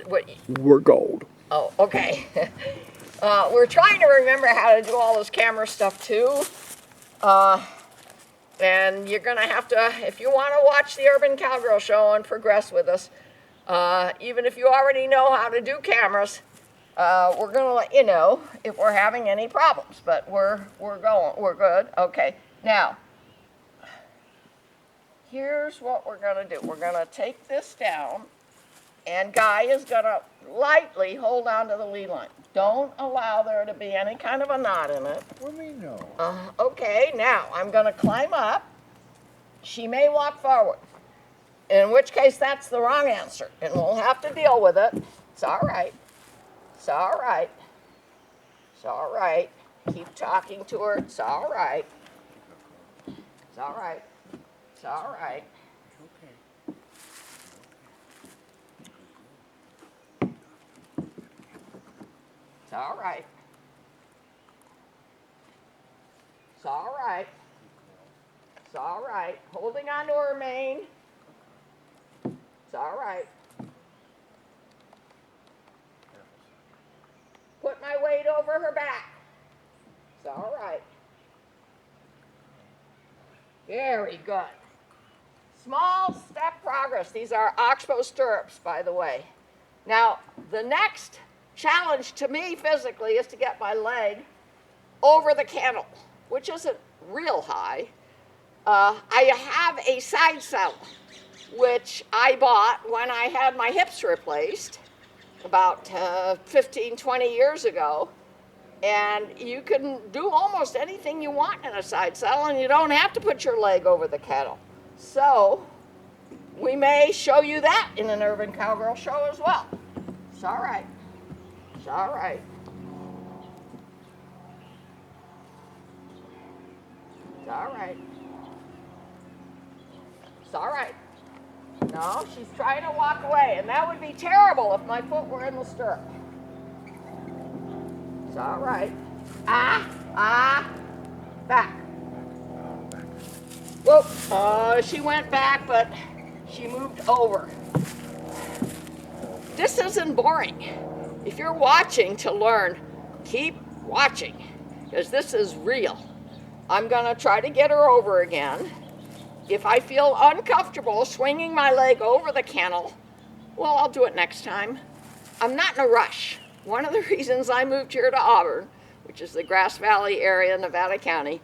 What? We're gold. Oh, okay. We're trying to remember how to do all this camera stuff too. And you're going to have to, if you want to watch the Urban Cowgirl Show and progress with us, even if you already know how to do cameras, we're going to let you know if we're having any problems. But we're good. Okay. Now, here's what we're going to do. We're going to take this down, and Guy is going to lightly hold on to the lead line. Don't allow there to be any kind of a knot in it. What do you mean no? Okay, now I'm going to climb up. She may walk forward, in which case that's the wrong answer, and we'll have to deal with it. It's all right. It's all right. It's all right. Keep talking to her. It's all right. It's all right. It's all right. Okay. It's all right. It's all right. It's all right. Holding on to her mane. It's all right. Put my weight over her back. It's all right. Very good. Small step progress. These are oxbow stirrups, by the way. Now, the next challenge to me physically is to get my leg over the cantle, which isn't real high. I have a side saddle, which I bought when I had my hips replaced about 15, 20 years ago. And you can do almost anything you want in a side saddle, and you don't have to put your leg over the cattle. So we may show you that in an Urban Cowgirl Show as well. It's all right. It's all right. It's all right. It's all right. No, she's trying to walk away, and that would be terrible if my foot were in the stirrup. It's all right. Back. Whoop. She went back, but she moved over. This isn't boring. If you're watching to learn, keep watching, because this is real. I'm going to try to get her over again. If I feel uncomfortable swinging my leg over the cantle, well, I'll do it next time. I'm not in a rush. One of the reasons I moved here to Auburn, which is the Grass Valley area, Nevada County,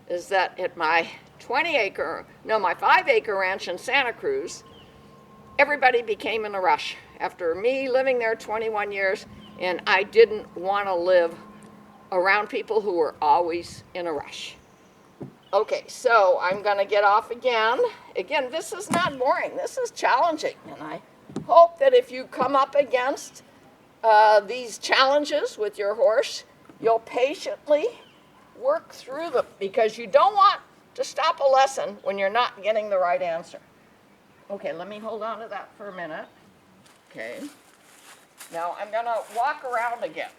is that at my 5-acre ranch in Santa Cruz, everybody became in a rush. After me living there 21 years, and I didn't want to live around people who were always in a rush. Okay, so I'm going to get off again. Again, this is not boring. This is challenging, and I hope that if you come up against these challenges with your horse, you'll patiently work through them, because you don't want to stop a lesson when you're not getting the right answer. Okay, let me hold on to that for a minute. Okay. Now I'm going to walk around again.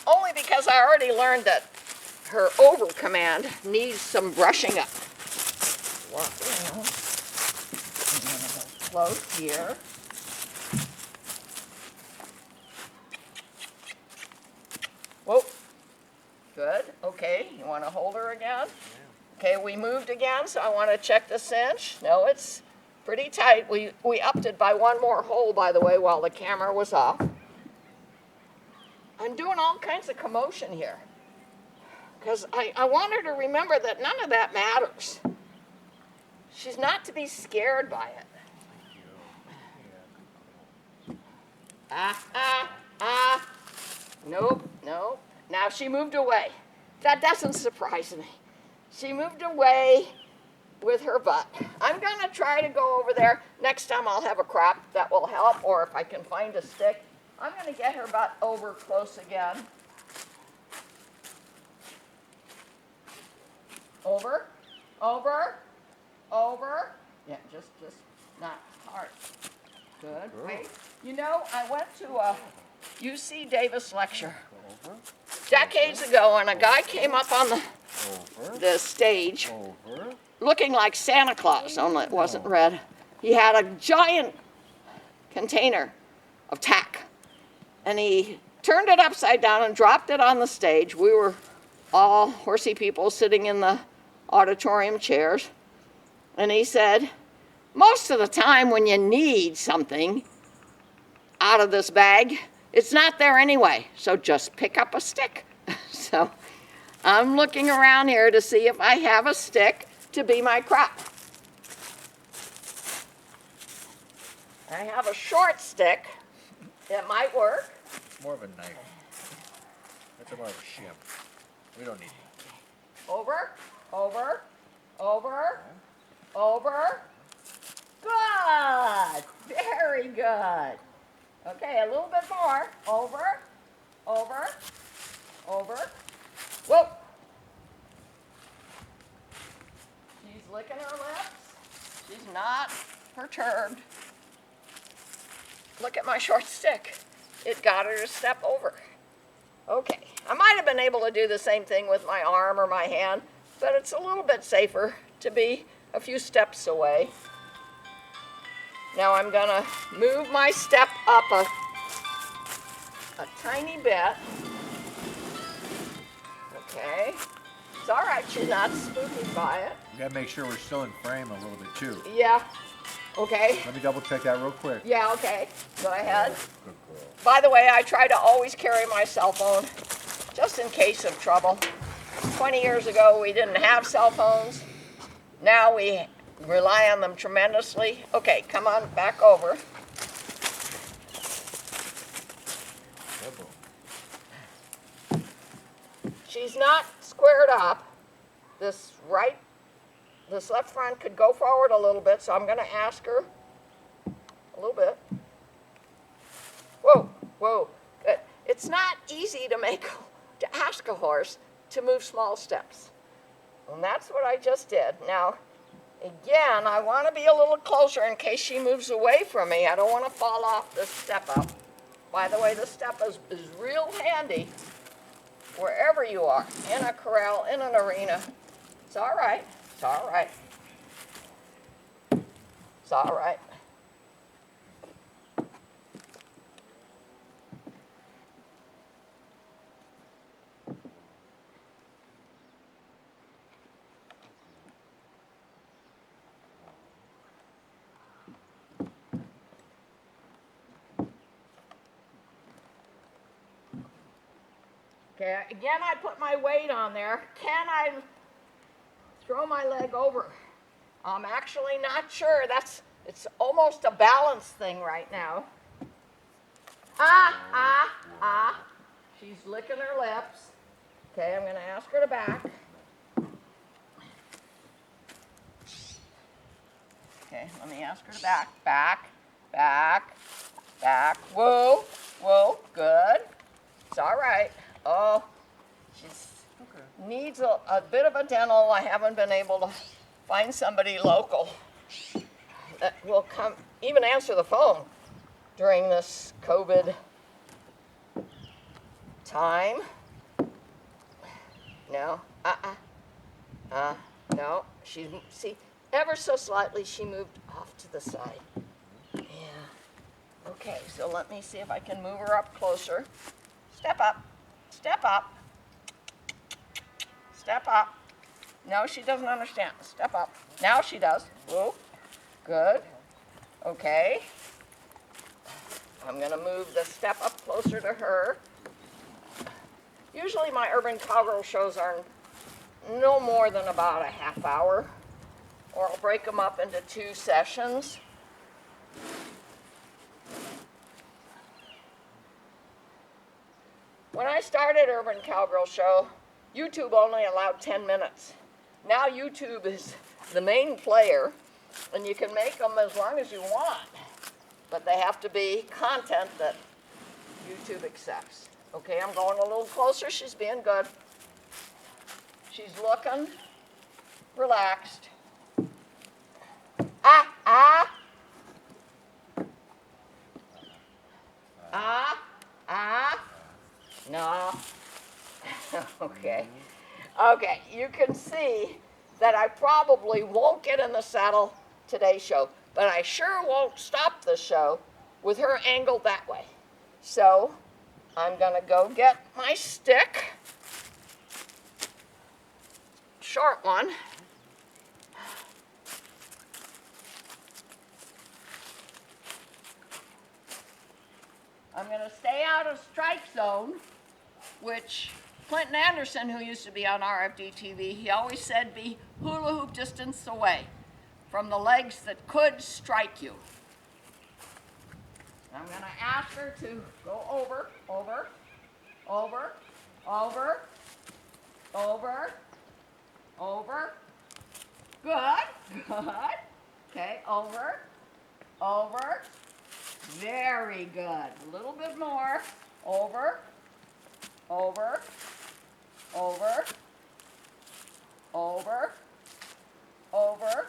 Only because I already learned that her over command needs some brushing up. Walk around. I'm going to go close here. Whoa. Good. Okay. You want to hold her again? Okay, we moved again, so I want to check the cinch. No, it's pretty tight. We upped it by one more hole, by the way, while the camera was off. I'm doing all kinds of commotion here, because I want her to remember that none of that matters. She's not to be scared by it. Nope. Now she moved away. That doesn't surprise me. She moved away with her butt. I'm going to try to go over there. Next time I'll have a crop that will help, or if I can find a stick. I'm going to get her butt over close again. Over. Yeah, just not hard. Good. Wait. You know, I went to a UC Davis lecture decades ago, and a guy came up on the stage looking like Santa Claus, only it wasn't red. He had a giant container of tack. And he turned it upside down and dropped it on the stage. We were all horsey people sitting in the auditorium chairs. And he said, most of the time when you need something out of this bag, it's not there anyway, so just pick up a stick. So I'm looking around here to see if I have a stick to be my crop. I have a short stick. It might work. More of a knife. That's more of a shim. We don't need that. Over, over, over, over. Good. Very good. Okay, a little bit more. Over, over, over. Whoa. She's licking her lips. She's not perturbed. Look at my short stick. It got her to step over. Okay, I might have been able to do the same thing with my arm or my hand, but it's a little bit safer to be a few steps away. Now I'm gonna move my step up a tiny bit. Okay, it's all right, she's not spooked by it. We gotta make sure we're still in frame a little bit too. Yeah, okay. Let me double check that real quick. Yeah, okay, go ahead. Good girl. By the way, I try to always carry my cell phone, just in case of trouble. 20 years ago, we didn't have cell phones. Now we rely on them tremendously. Okay, come on, back over. She's not squared up. This left front could go forward a little bit, so I'm gonna ask her a little bit. Whoa, whoa. It's not easy to ask a horse to move small steps. And that's what I just did. Now, again, I want to be a little closer in case she moves away from me. I don't want to fall off this step up. By the way, this step is real handy wherever you are, in a corral, in an arena. It's all right. It's all right. It's all right. Okay, again, I put my weight on there. Can I throw my leg over? I'm actually not sure. It's almost a balance thing right now. She's licking her lips. Okay, I'm going to ask her to back. Okay, let me ask her to back. Back, back, back. Whoa, whoa, good. It's all right. Oh, she needs a bit of a dental. I haven't been able to find somebody local that will come, even answer the phone during this COVID time. No, no. See, ever so slightly, she moved off to the side. Yeah. Okay, so let me see if I can move her up closer. Step up. Step up. Step up. No, she doesn't understand. Step up. Now she does. Whoa. Good. Okay. I'm going to move the step up closer to her. Usually my urban cowgirl shows are no more than about a half hour, or I'll break them up into 2 sessions. When I started Urban Cowgirl Show, YouTube only allowed 10 minutes. Now YouTube is the main player, and you can make them as long as you want, but they have to be content that YouTube accepts. Okay, I'm going a little closer. She's being good. She's looking relaxed. No. Okay. Okay, you can see that I probably won't get in the saddle today's show, but I sure won't stop the show with her angled that way. So I'm gonna go get my stick, short one. I'm gonna stay out of strike zone, which Clinton Anderson, who used to be on RFD TV, he always said be hula hoop distance away from the legs that could strike you. I'm going to ask her to go over, over, over, over, over, over. Good, good. Okay, over, over. Very good. A little bit more. Over, over, over, over, over.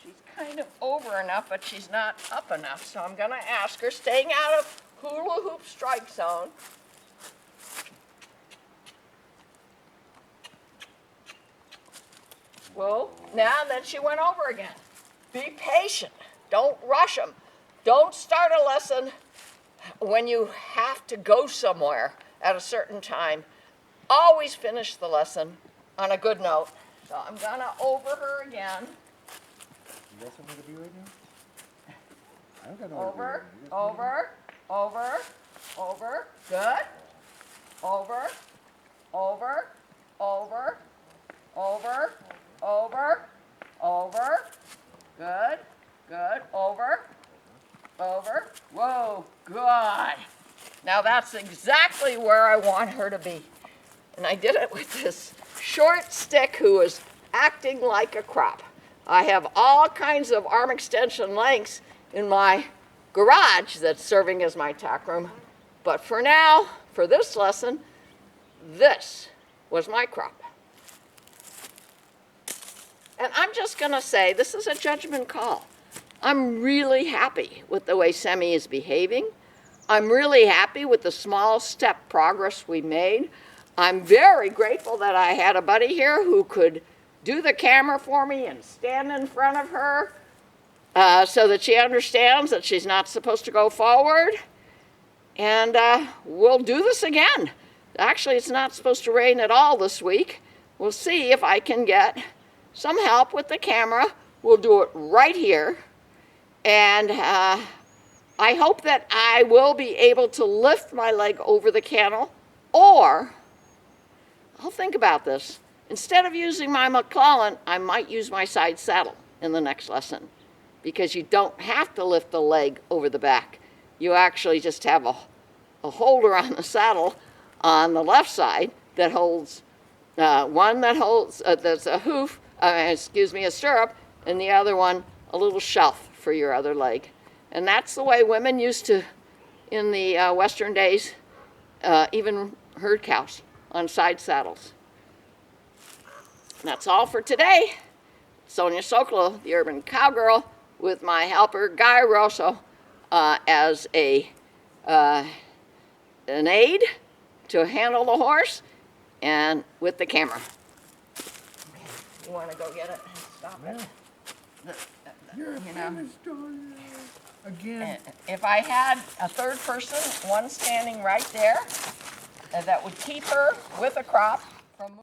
She's kind of over enough, but she's not up enough. So I'm going to ask her, staying out of hula hoop strike zone. Well, now then she went over again. Be patient. Don't rush them. Don't start a lesson when you have to go somewhere at a certain time. Always finish the lesson on a good note. So I'm going to over her again. You got somewhere to be right now? I don't got Over, over, over, over. Good. Over, over, over, over, over, over. Good, good. Over, over. Whoa, good. Now that's exactly where I want her to be. And I did it with this short stick who is acting like a crop. I have all kinds of arm extension lengths in my garage that's serving as my tack room. But for now, for this lesson, this was my crop. And I'm just going to say, this is a judgment call. I'm really happy with the way Semi is behaving. I'm really happy with the small step progress we made. I'm very grateful that I had a buddy here who could do the camera for me and stand in front of her so that she understands that she's not supposed to go forward. And we'll do this again. Actually, it's not supposed to rain at all this week. We'll see if I can get some help with the camera. We'll do it right here. And I hope that I will be able to lift my leg over the cantle, or I'll think about this. Instead of using my McClellan, I might use my side saddle in the next lesson, because you don't have to lift the leg over the back. You actually just have a holder on the saddle on the left side that holds, one that holds, that's a hoof, a stirrup, and the other one a little shelf for your other leg. And that's the way women used to, in the Western days, even herd cows on side saddles. That's all for today. Sonia Sokolow, the urban cowgirl, with my helper Guy Rosso as an aid to handle the horse and with the camera. You want to go get it? Stop it. You're a famous daughter. Again. If I had a third person, one standing right there, that would keep her with a crop,